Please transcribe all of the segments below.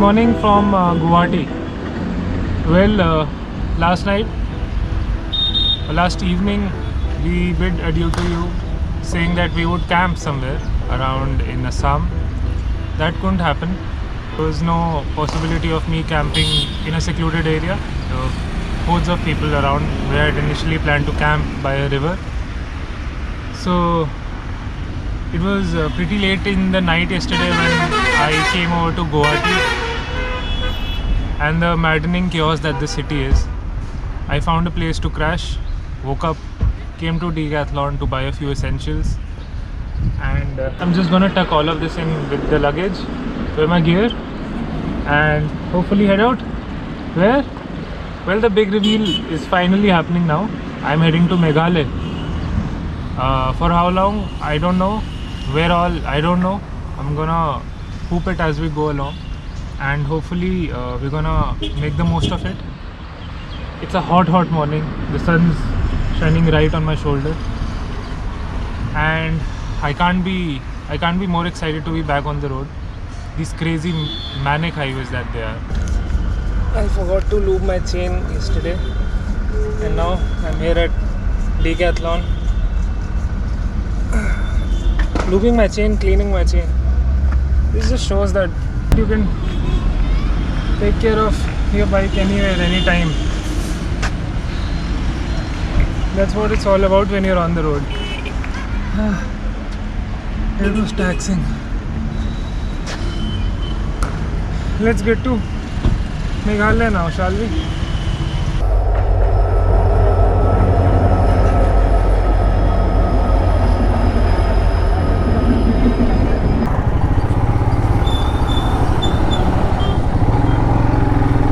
morning from Guwahati. Well, last evening we bid adieu to you, saying that we would camp somewhere around in Assam. That couldn't happen. There was no possibility of me camping in a secluded area. There were hordes of people around. We had initially planned to camp by a river. So it was pretty late in the night yesterday when I came over to Guwahati, and the maddening chaos that the city is. I found a place to crash, woke up, came to Decathlon to buy a few essentials, and I'm just gonna tuck all of this in with the luggage, wear my gear, and hopefully head out. Where? Well, the big reveal is finally happening now. I'm heading to Meghalaya. For how long? I don't know. Where all? I don't know. I'm gonna hoop it as we go along, and hopefully we're gonna make the most of it. It's a hot morning. The sun's shining right on my shoulder, and I can't be more excited to be back on the road. These crazy manic highways that they are. I forgot to lube my chain yesterday, and now I'm here at Decathlon, lubing my chain, cleaning my chain. This just shows that you can take care of your bike anywhere, anytime. That's what it's all about when you're on the road. It was taxing. Let's get to Meghalaya now, shall we?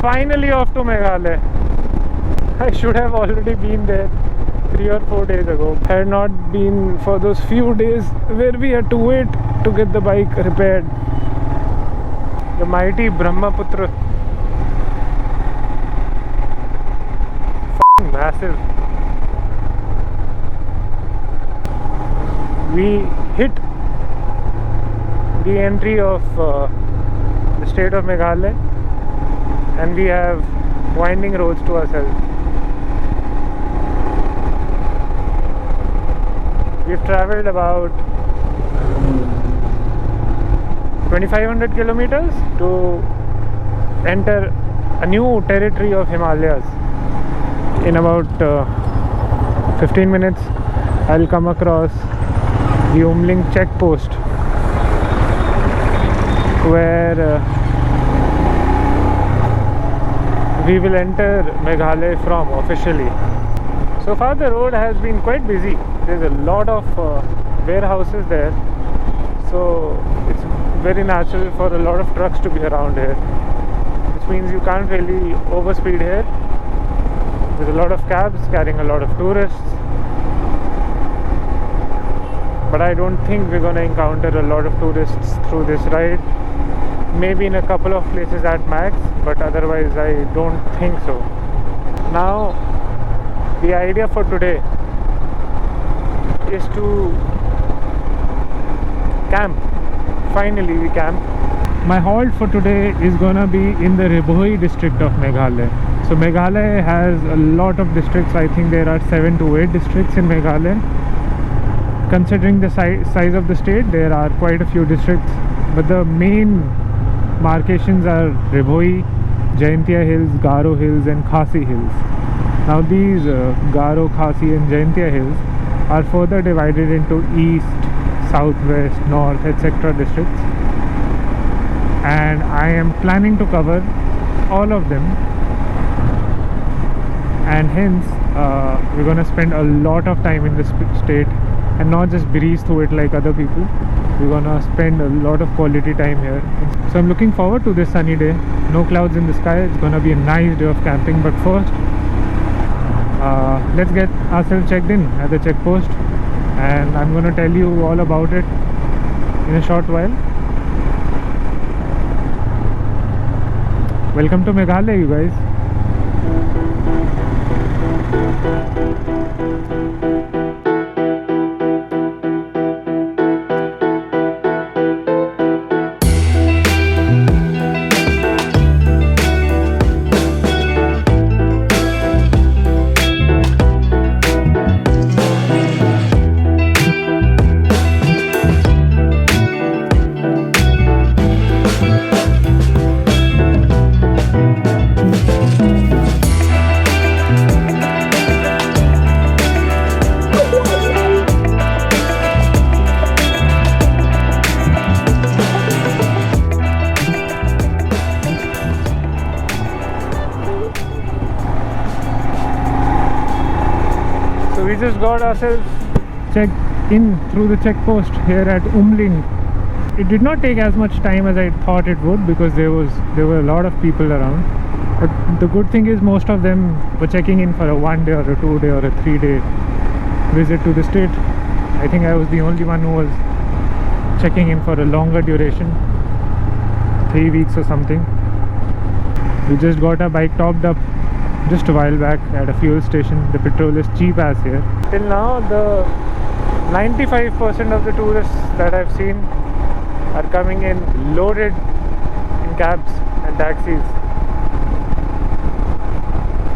Finally off to Meghalaya. I should have already been there 3 or 4 days ago. Had not been for those few days where we had to wait to get the bike repaired. The mighty Brahmaputra. F***ing massive. We hit the entry of the state of Meghalaya, and we have winding roads to ourselves. We've traveled about 2500 kilometers to enter a new territory of Himalayas. In about 15 minutes I'll come across the Umling checkpost, where we will enter Meghalaya from officially. So far the road has been quite busy. There's a lot of warehouses there, so it's very natural for a lot of trucks to be around here, which means you can't really overspeed here. There's a lot of cabs carrying a lot of tourists, but I don't think we're going to encounter a lot of tourists through this ride. Maybe in a couple of places at max, but otherwise I don't think so. Now the idea for today is to camp. Finally we camp. My halt for today is gonna be in the Ri Bhoi district of Meghalaya. So Meghalaya has a lot of districts. I think there are 7 to 8 districts in Meghalaya. Considering the size of the state, there are quite a few districts, but the main marcations are Ri Bhoi, Jaintia Hills, Garo Hills and Khasi Hills. Now these Garo, Khasi and Jaintia Hills are further divided into east, southwest, north, etc. districts, and I am planning to cover all of them, and hence we're gonna spend a lot of time in this state and not just breeze through it like other people. We're gonna spend a lot of quality time here. So I'm looking forward to this sunny day. No clouds in the sky. It's gonna be a nice day of camping. But first, let's get ourselves checked in at the checkpost, and I'm gonna tell you all about it in a short while. Welcome to Meghalaya, you guys. just got ourselves checked in through the checkpost here at Umling. It did not take as much time as I thought it would because there were a lot of people around. But the good thing is most of them were checking in for a 1 day or a 2 day or a 3 day visit to the state. I think I was the only one who was checking in for a longer duration, 3 weeks or something. We just got our bike topped up just a while back at a fuel station. The petrol is cheap as here. Till now, the 95% of the tourists that I've seen are coming in loaded in cabs and taxis.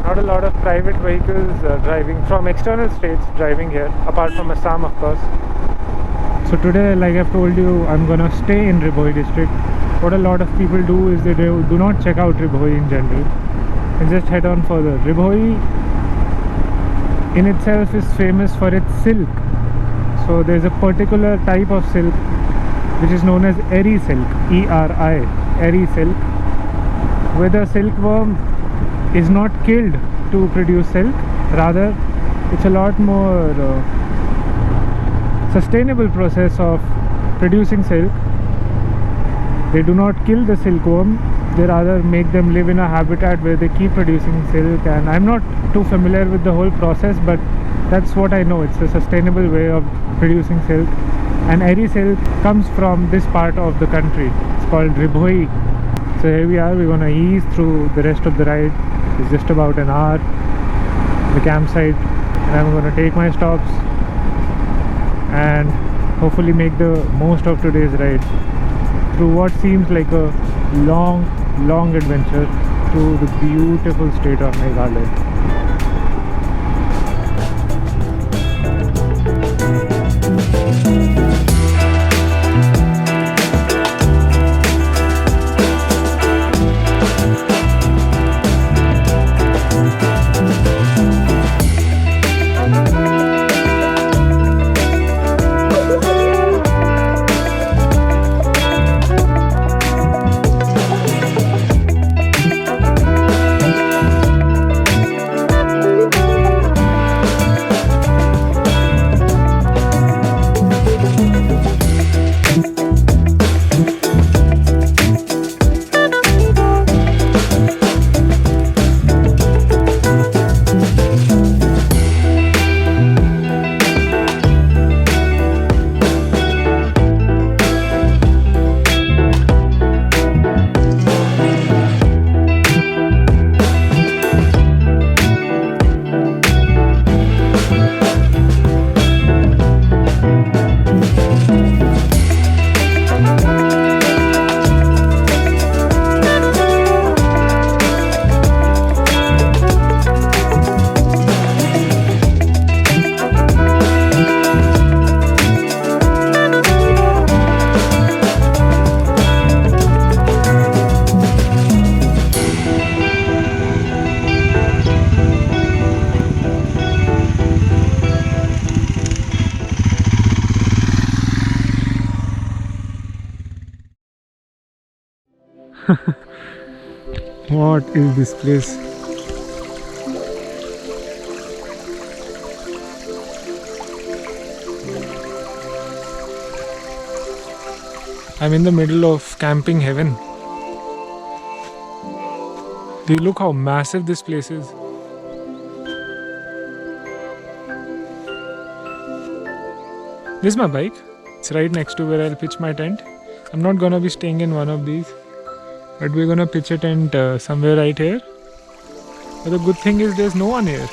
Not a lot of private vehicles driving from external states driving here, apart from Assam, of course. So today, like I've told you, I'm gonna stay in Ri Bhoi district. What a lot of people do is they do not check out Ri Bhoi in general and just head on further. Ri Bhoi in itself is famous for its silk. So there's a particular type of silk which is known as Eri silk, E-R-I, Eri silk, where the silkworm is not killed to produce silk. Rather, it's a lot more sustainable process of producing silk. They do not kill the silkworm, they rather make them live in a habitat where they keep producing silk. And I'm not too familiar with the whole process, but that's what I know. It's a sustainable way of producing silk. And Eri silk comes from this part of the country. It's called Ri Bhoi. So here we are, we're gonna ease through the rest of the ride. It's just about an hour, the campsite, and I'm gonna take my stops and hopefully make the most of today's ride through what seems like a long adventure through the beautiful state of Meghalaya. What is this place? I'm in the middle of camping heaven. Do you look how massive this place is? This is my bike. It's right next to where I'll pitch my tent. I'm not gonna be staying in one of these, but we're gonna pitch a tent somewhere right here. But the good thing is there's no one here.